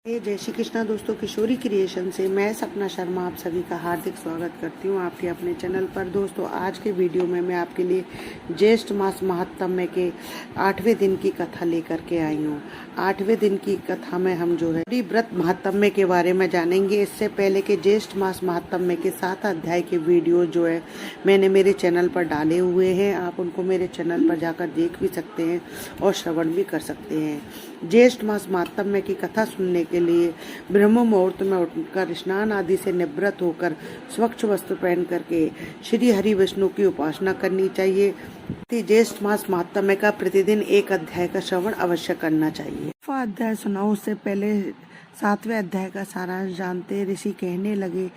जय श्री कृष्णा दोस्तों, किशोरी क्रिएशन से मैं सपना शर्मा आप सभी का हार्दिक स्वागत करती हूँ आपके अपने चैनल पर। दोस्तों, आज के वीडियो में मैं आपके लिए ज्येष्ठ मास महात्म्य के 8वें दिन की कथा लेकर के आई हूँ। 8वें दिन की कथा में हम जो है व्रत महात्म्य के बारे में जानेंगे। इससे पहले के ज्येष्ठ मास महात्म्य के 7 अध्याय के वीडियो जो है मैंने मेरे चैनल पर डाले हुए हैं। आप उनको मेरे चैनल पर जाकर देख भी सकते हैं और श्रवण भी कर सकते हैं। ज्येष्ठ मास महात्म्य की कथा सुनने के लिए ब्रह्म मुहूर्त में उठकर स्नान आदि से निवृत्त होकर स्वच्छ वस्त्र पहन करके श्री हरि विष्णु की उपासना करनी चाहिए। ज्येष्ठ मास महात्म्य का प्रतिदिन एक अध्याय का श्रवण अवश्य करना चाहिए। अध्याय सुनाओ उससे पहले 7वें अध्याय का सारांश जानते ऋषि कहने लगे,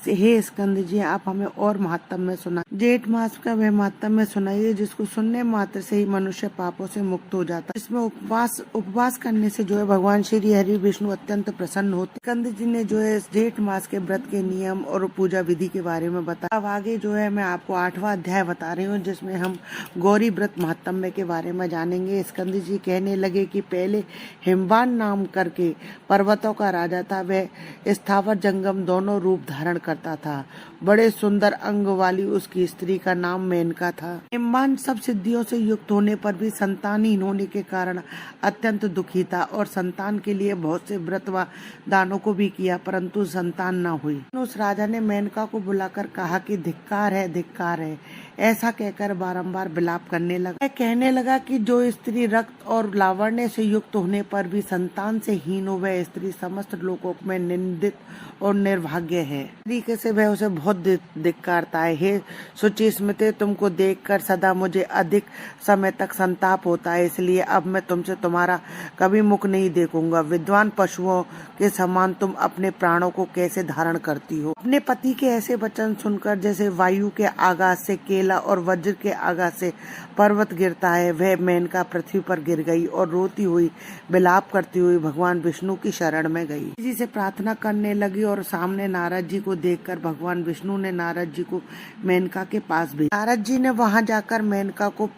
हे स्कंद जी, आप हमें और महात्म्य सुना। जेठ मास का वह महात्म्य सुनाइए जिसको सुनने मात्र से ही मनुष्य पापों से मुक्त हो जाता है। इसमें उपवास करने से जो है भगवान श्री हरि विष्णु अत्यंत प्रसन्न होते। स्कंद जी ने जो है जेठ मास के व्रत के नियम और पूजा विधि के बारे में बताया। अब आगे जो है मैं आपको 8वां अध्याय बता रही हूँ जिसमें हम गौरी व्रत महात्म्य के बारे में जानेंगे। स्कंद जी कहने लगे कि पहले हिमवान नाम करके पर्वतों का राजा था। वह स्थावर जंगम दोनों रूप धारण करता था। बड़े सुंदर अंग वाली उसकी स्त्री का नाम मेनका था। हिमवान सब सिद्धियों से युक्त होने पर भी संतानहीन होने के कारण अत्यंत दुखी था और संतान के लिए बहुत से व्रत व दानों को भी किया, परंतु संतान न हुई। उस राजा ने मेनका को बुलाकर कहा कि धिक्कार है, धिक्कार है। ऐसा कहकर बारंबार विलाप करने लगा। कहने लगा कि जो स्त्री रक्त और लावण्य से युक्त होने पर भी संतान से हीन हो, वह स्त्री समस्त लोकों में निंदित और निर्भाग्य है। तरीके से वह उसे बहुत धिक्कारता है। हे शुचि स्मृति, तुमको देखकर सदा मुझे अधिक समय तक संताप होता है, इसलिए अब मैं तुमसे तुम्हारा कभी मुख नहीं देखूंगा। विद्वान पशुओं के समान तुम अपने प्राणों को कैसे धारण करती हो। अपने पति के ऐसे वचन सुनकर जैसे वायु के आघात से केला और वज्र के आघात से पर्वत गिरता है, वह मेनका पृथ्वी पर गिर गई और रोती हुई विलाप करती हुई भगवान विष्णु की शरण में गई। जी से प्रार्थना करने लगी और सामने नारद जी को देखकर भगवान विष्णु ने नारद जी को मेनका के पास भेजा। नारद जी ने वहां जाकर मेनका को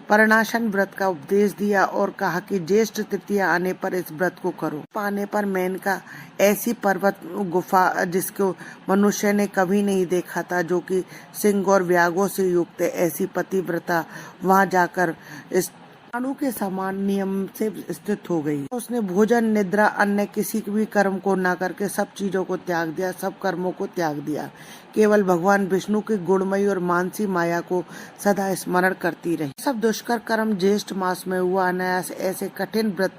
परनाशन व्रत का उपदेश दिया और कहा कि ज्येष्ठ तृतीया आने पर इस व्रत को करो। पाने पर मेनका ऐसी पर्वत गुफा जिसको मनुष्य ने कभी नहीं देखा था, जो कि सिंह और व्यागों से युक्त है, ऐसी पतिव्रता वहां जाकर इस अणु के समान नियम से स्थित हो गई। उसने भोजन, निद्रा, अन्य किसी भी कर्म को न करके सब चीजों को त्याग दिया, सब कर्मों को त्याग दिया। केवल भगवान विष्णु की गुणमयी और मानसी माया को सदा स्मरण करती रही। सब दुष्कर कर्म ज्येष्ठ मास में हुआ। अनायास ऐसे कठिन व्रत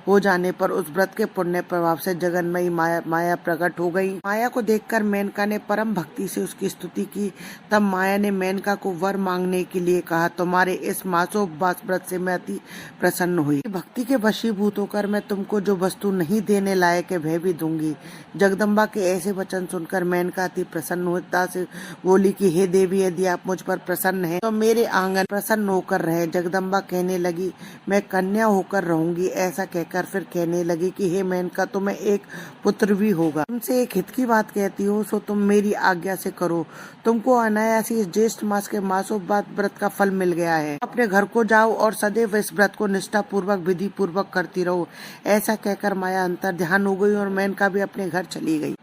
हो जाने पर उस व्रत के पुण्य प्रभाव से जगन्मयी माया प्रकट हो गई। माया को देखकर मेनका ने परम भक्ति से उसकी स्तुति की। तब माया ने मेनका को वर मांगने के लिए कहा। तुम्हारे इस मासोपवास व्रत से मैं अति प्रसन्न हुई। भक्ति के वशीभूत होकर मैं तुमको जो वस्तु नहीं देने लायक है वह भी दूंगी। जगदम्बा के ऐसे वचन सुनकर मेनका अति प्रसन्नता से बोली कि हे देवी, यदि आप मुझ पर प्रसन्न हैं तो मेरे आंगन प्रसन्न होकर रहे। जगदम्बा कहने लगी, मैं कन्या होकर रहूंगी। ऐसा कहकर फिर कहने लगी कि हे मेनका, तुम्हें एक पुत्र भी होगा। तुमसे एक हित की बात कहती हूँ, सो तुम मेरी आज्ञा से करो। तुमको अनायास इस ज्येष्ठ मास के मासोपवास व्रत का फल मिल गया है। अपने घर को जाओ और सदैव इस व्रत को निष्ठा पूर्वक विधि पूर्वक करती रहो। ऐसा कहकर माया अंतर ध्यान हो गई और मेनका भी अपने घर चली गई।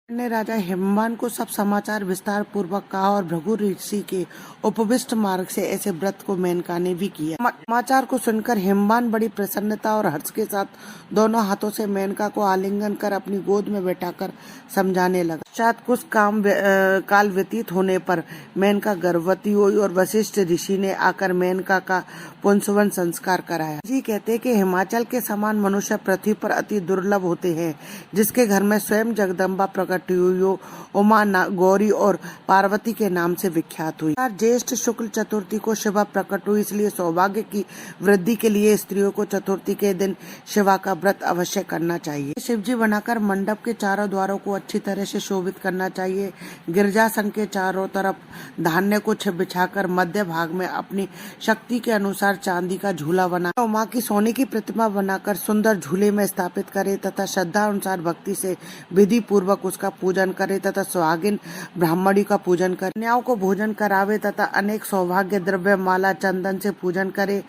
ने राजा हिमवान को सब समाचार विस्तार पूर्वक कहा और भृगु ऋषि के उपविष्ट मार्ग से ऐसे व्रत को मेनका ने भी किया। समाचार को सुनकर हिमवान बड़ी प्रसन्नता और हर्ष के साथ दोनों हाथों से मेनका को आलिंगन कर अपनी गोद में बैठाकर समझाने लगा। शायद कुछ काल व्यतीत होने पर मेनका गर्भवती हुई और वशिष्ठ ऋषि ने आकर मेनका का पुंसवन संस्कार कराया। जी कहते कि हिमाचल के समान मनुष्य पृथ्वी पर अति दुर्लभ होते हैं। जिसके घर में स्वयं जगदम्बा प्रकट हुई, उमा गौरी और पार्वती के नाम से विख्यात हुई। ज्येष्ठ शुक्ल चतुर्थी को शिवा प्रकट हुई, इसलिए सौभाग्य की वृद्धि के लिए स्त्रियों को चतुर्थी के दिन शिवा का व्रत अवश्य करना चाहिए। शिवजी बनाकर मंडप के चारों द्वारों को अच्छी तरह से शोभित करना चाहिए। गिरजासन के चारों तरफ धान्य को बिछाकर मध्य भाग में अपनी शक्ति के अनुसार चांदी का झूला बना उमा की सोने की प्रतिमा बनाकर सुंदर झूले में स्थापित करे तथा श्रद्धा अनुसार भक्ति से विधि पूर्वक उसका पूजन करे तथा सुहागिन ब्राह्मणी का पूजन करे। कन्याओं को भोजन करावे तथा अनेक सौभाग्य द्रव्य, माला, चंदन से पूजन करे।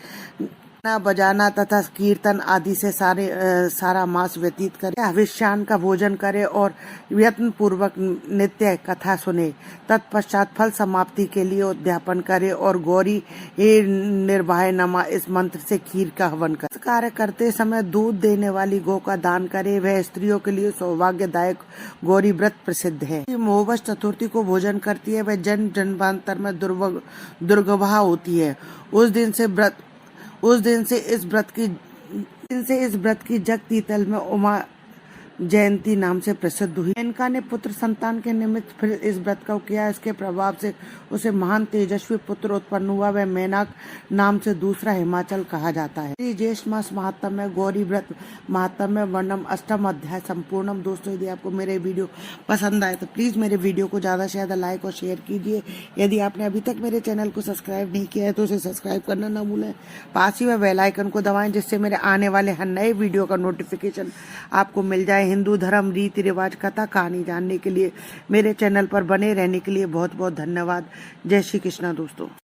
गाना बजाना तथा कीर्तन आदि से सारा मास व्यतीत करे, हविष्यान्न का भोजन करे और यत्न पूर्वक नित्य कथा सुने। तत्पश्चात फल समाप्ति के लिए उद्यापन करे और गौरी निर्भय नमा इस मंत्र से खीर का हवन करे। कार्य करते समय दूध देने वाली गौ का दान करे। वह स्त्रियों के लिए सौभाग्यदायक गौरी व्रत प्रसिद्ध है। मोहवश चतुर्थी को भोजन करती है, वह जन्मांतर में दुर्गवा होती है। उस दिन से इस व्रत की जग तीतल में उमा जयंती नाम से प्रसिद्ध हुई। मेनका ने पुत्र संतान के निमित्त फिर इस व्रत का किया। इसके प्रभाव से उसे महान तेजस्वी पुत्र उत्पन्न हुआ। वह मेनक नाम से दूसरा हिमाचल कहा जाता है। ज्येष्ठ मास महात्म्य गौरी व्रत महात्म्य वर्णम 8वां अध्याय संपूर्णम। दोस्तों, यदि आपको मेरे वीडियो पसंद आए तो प्लीज मेरे वीडियो को ज्यादा से ज्यादा लाइक और शेयर कीजिए। यदि आपने अभी तक मेरे चैनल को सब्सक्राइब नहीं किया है तो उसे सब्सक्राइब करना न भूलें। पास ही में बेल आइकन को दबाएं जिससे मेरे आने वाले हर नए वीडियो का नोटिफिकेशन आपको मिल जाए। हिंदू धर्म, रीति रिवाज, कथा कहानी जानने के लिए मेरे चैनल पर बने रहने के लिए बहुत बहुत धन्यवाद। जय श्री कृष्णा दोस्तों।